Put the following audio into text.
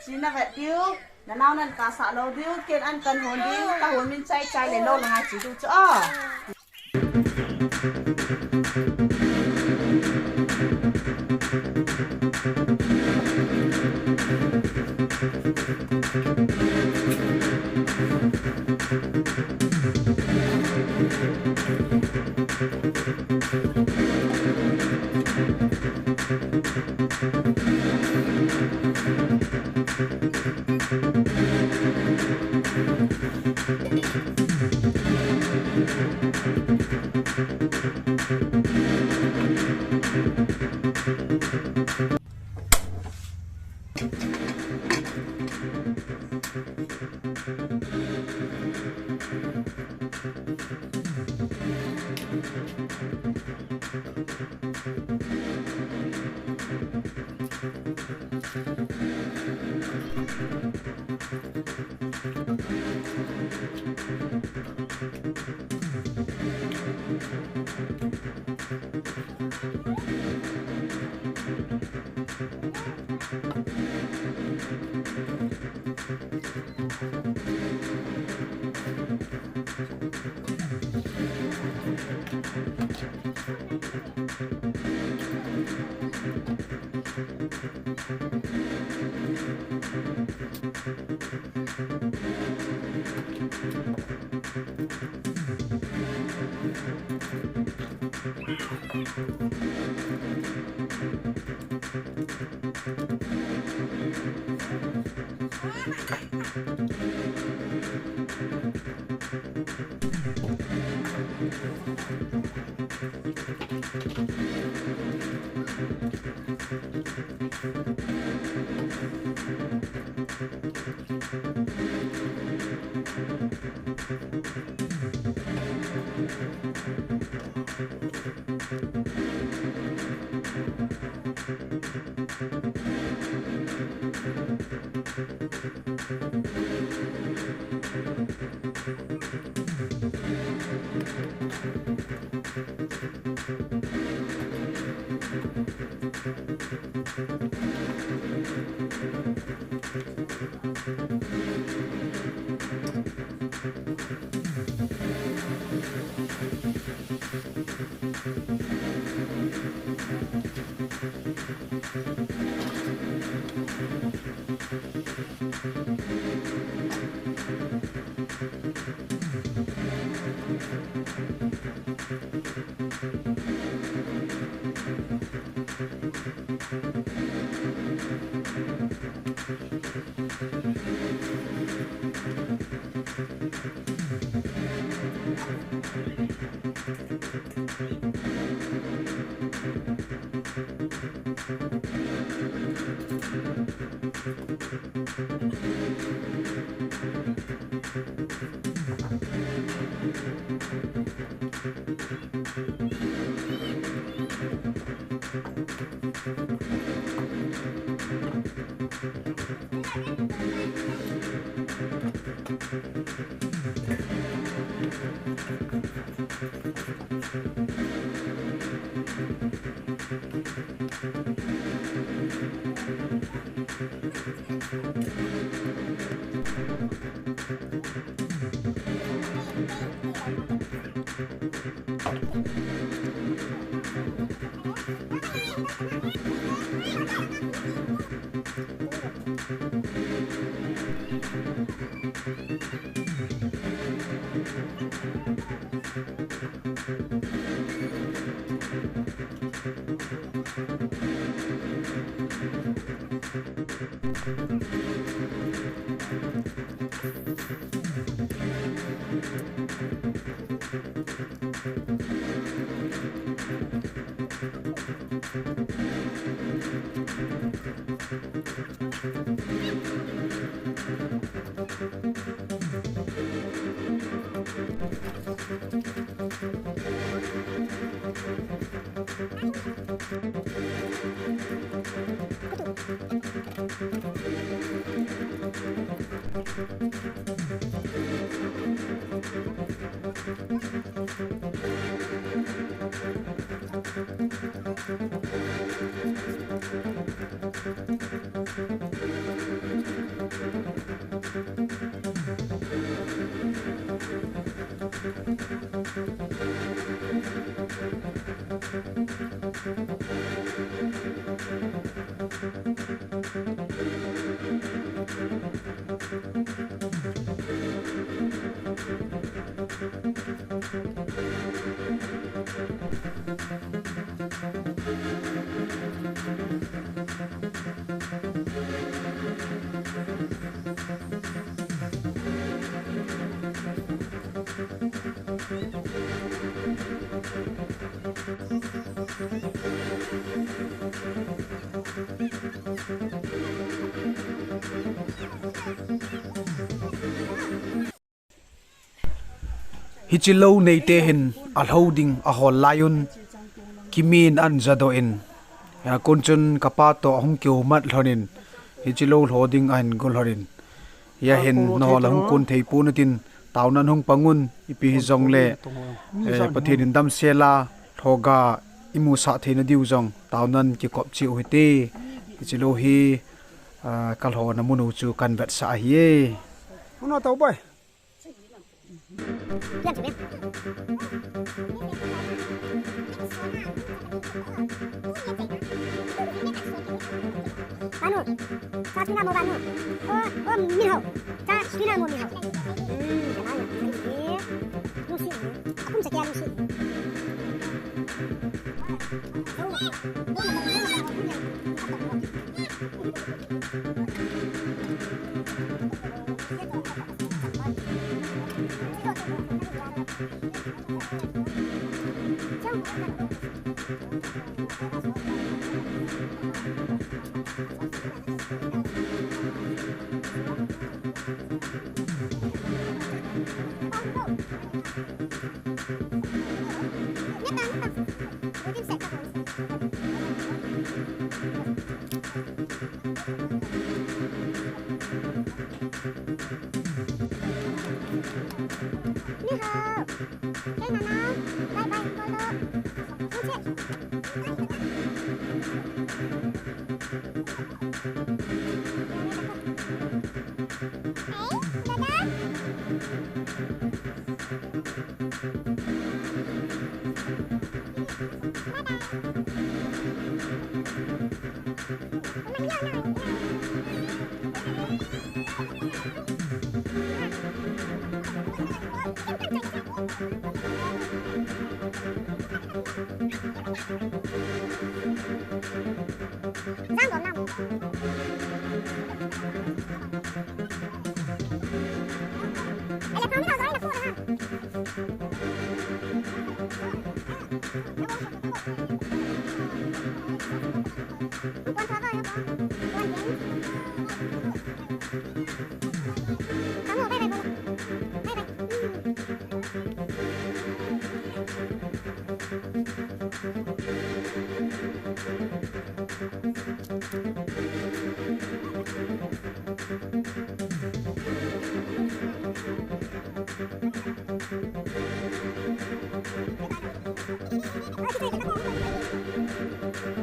Nó vậy tiêu nó nào nên cả sợ lâu tiêu kiên ăn cần hồn đi ta hồn mình chay chay để lâu là ngày chỉ đủ chỗ Hichilo nei te hin al holding a hol lion kimin an zado in ya kunchun kapato hong kyo mat hlonin hichilo holding an gol horin ya hin no la hong kun thei pu natin taunan hong pangun ipi zong le pathin in dam sela thoga imu sa theina diu jong taunan ki kop chi uite hichilo hi kal ho na munu chu kan vet sa hi nó tàu bay Lên chủ bên. Banu, cha chúng ta mua banu. Ô, miên hậu, cha chúng ta mua miên hậu. Cái đó là cái gì? Lucy, không sẽ kia Lucy. Hãy subscribe cho kênh Ghiền Mì Gõ để không bỏ lỡ những video hấp dẫn.